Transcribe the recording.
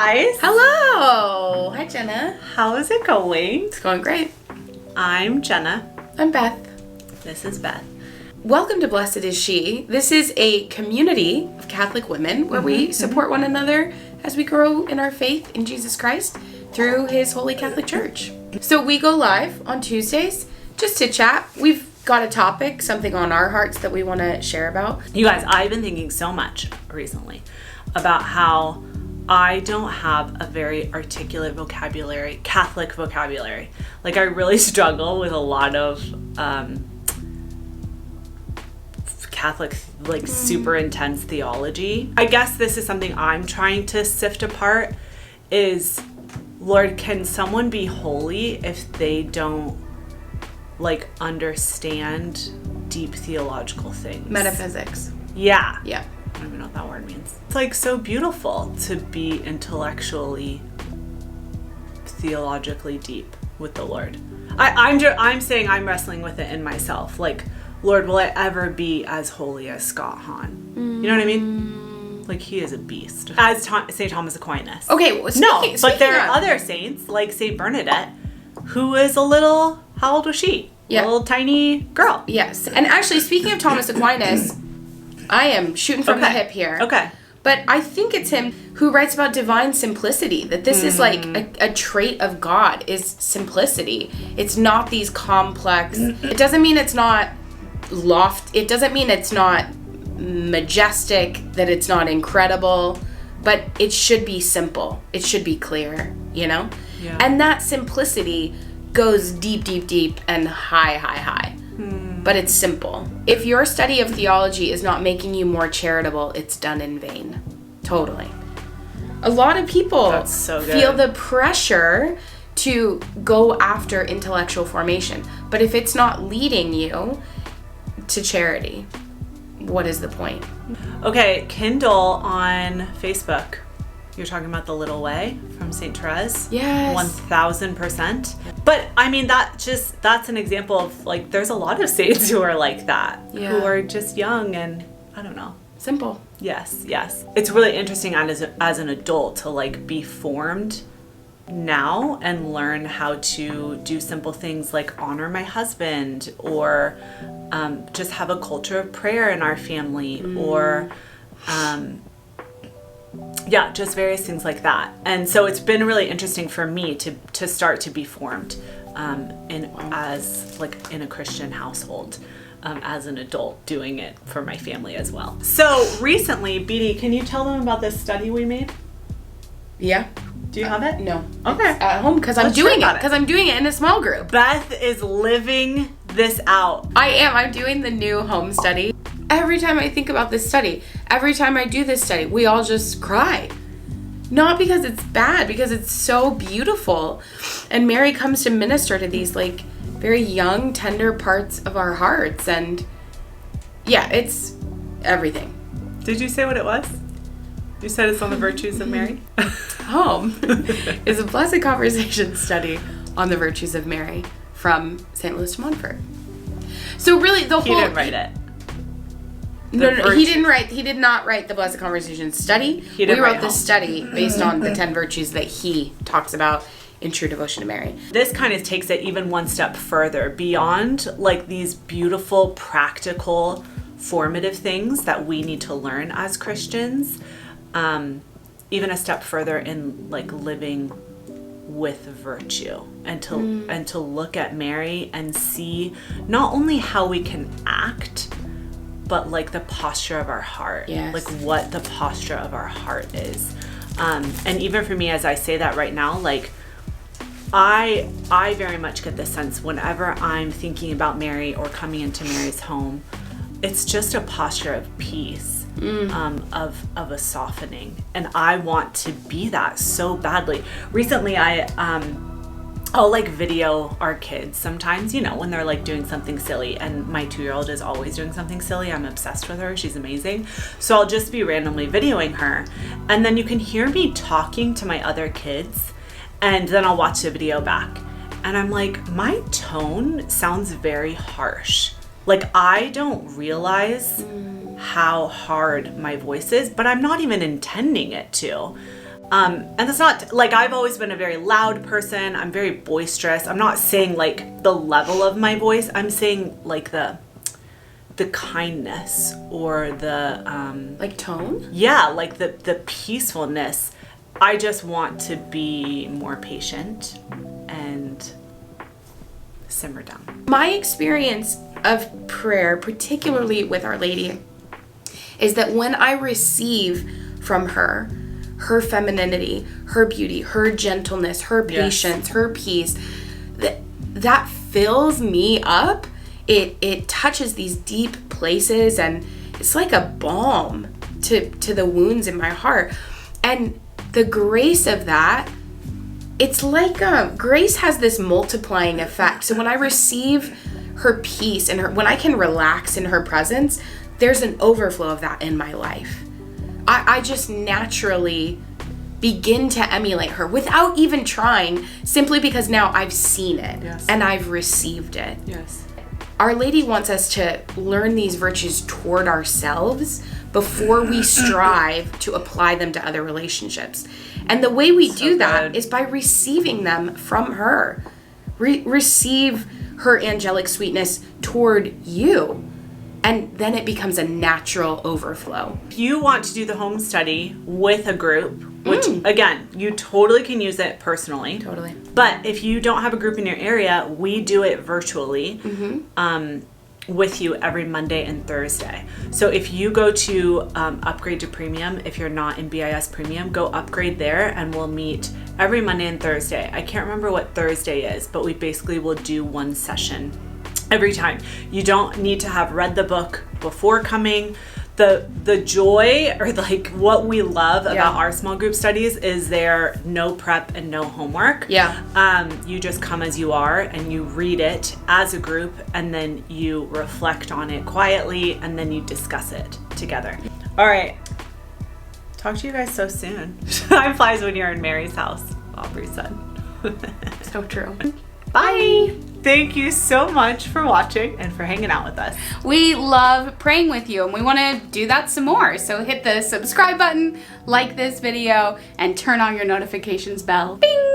guys. Hello. Hi, Jenna. How is it going? It's going great. I'm Jenna. I'm Beth. This is Beth. Welcome to Blessed is She. This is a community of Catholic women where we support one another as we grow in our faith in Jesus Christ through His Holy Catholic Church. So we go live on Tuesdays just to chat. We've got a topic, something on our hearts that we want to share about. You guys, I've been thinking so much recently about how I don't have a very articulate vocabulary, Catholic vocabulary. Like, I really struggle with a lot of Catholic, like, super intense theology. I guess this is something I'm trying to sift apart is, Lord, can someone be holy if they don't, like, understand deep theological things? Metaphysics. Yeah. Yeah. I don't even know what that word means. It's like so beautiful to be intellectually, theologically deep with the Lord. I'm saying I'm wrestling with it in myself. Like, Lord, will I ever be as holy as Scott Hahn? You know what I mean? Like, he is a beast. As St. Thomas Aquinas. Okay, well, but there are other saints, like St. Bernadette, who is a little, how old was she? Yeah. A little tiny girl. Yes. And actually, speaking of Thomas Aquinas, I am shooting from the hip here. Okay. But I think it's him who writes about divine simplicity, that this is like a trait of God, is simplicity. It's not these complex, it doesn't mean it's not it doesn't mean it's not majestic, that it's not incredible, but it should be simple. It should be clear, you know? Yeah. And that simplicity goes deep, deep, deep and high, high, high. But it's simple. If your study of theology is not making you more charitable, it's done in vain. Totally. A lot of people feel the pressure to go after intellectual formation. But if it's not leading you to charity, what is the point? Okay, Kindle on Facebook. You're talking about The Little Way from St. Therese? Yes. 1000%. But, I mean, that's an example of, like, there's a lot of saints who are like that. Yeah. Who are just young and, I don't know. Simple. Yes. It's really interesting as an adult to, like, be formed now and learn how to do simple things like honor my husband or just have a culture of prayer in our family or... just various things like that. And so it's been really interesting for me to start to be formed in a Christian household as an adult, doing it for my family as well. So recently, BD, can you tell them about this study we made? Yeah. Do you have it? No. Okay. It's at home because I'm doing it. Because I'm doing it in a small group. Beth is living this out. I am. I'm doing the new home study. Every time I think about this study, every time I do this study, we all just cry. Not because it's bad, because it's so beautiful. And Mary comes to minister to these, like, very young, tender parts of our hearts. And yeah, it's everything. Did you say what it was? You said it's on the virtues of Mary? Home is a blessed conversation study on the virtues of Mary from St. Louis de Montfort. So really, He didn't write it. No, he did not write the Blessed Conversation study. We wrote the study based on the 10 virtues that he talks about in True Devotion to Mary. This kind of takes it even one step further beyond, like, these beautiful, practical, formative thto that we need to learn as Christians. Even a step further in, like, living with virtue and to look at Mary and see not only how we can act, but, like, the posture of our heart. Yes. Like, what the posture of our heart is. And even for me, as I say that right now, like, I very much get the sense whenever I'm thinking about Mary or coming into Mary's home, it's just a posture of peace, of a softening. And I want to be that so badly. Recently, I'll, like, video our kids sometimes, you know, when they're, like, doing something silly. And my 2-year-old is always doing something silly. I'm obsessed with her. She's amazing. So I'll just be randomly videoing her. And then you can hear me talking to my other kids. And then I'll watch the video back. And I'm like, my tone sounds very harsh. Like, I don't realize how hard my voice is, but I'm not even intending it to. And it's not like I've always been a very loud person. I'm very boisterous. I'm not saying like the level of my voice. I'm saying like the kindness or the like tone. Yeah, like the peacefulness. I just want to be more patient and simmer down. My experience of prayer, particularly with Our Lady, is that when I receive from her femininity, her beauty, her gentleness, her patience, her peace, that fills me up. It touches these deep places, and it's like a balm to the wounds in my heart. And the grace of that, it's like grace has this multiplying effect. So when I receive her peace and when I can relax in her presence, there's an overflow of that in my life. I just naturally begin to emulate her without even trying, simply because now I've seen it and I've received it. Yes. Our Lady wants us to learn these virtues toward ourselves before we strive to apply them to other relationships. And the way we do that is by receiving them from her. Receive her angelic sweetness toward you. And then it becomes a natural overflow. If you want to do the home study with a group, which again, you totally can use it personally. Totally. But if you don't have a group in your area, we do it virtually with you every Monday and Thursday. So if you go to upgrade to premium, if you're not in BIS premium, go upgrade there and we'll meet every Monday and Thursday. I can't remember what Thursday is, but we basically will do one session every time. You don't need to have read the book before coming. The joy, or like what we love about our small group studies, is there no prep and no homework. You just come as you are and you read it as a group, and then you reflect on it quietly, and then you discuss it together. All right, talk to you guys so soon. Time flies when you're in Mary's house, Aubrey said. So true. Bye. Thank you so much for watching and for hanging out with us. We love praying with you, and we want to do that some more. So hit the subscribe button, like this video, and turn on your notifications bell. Bing!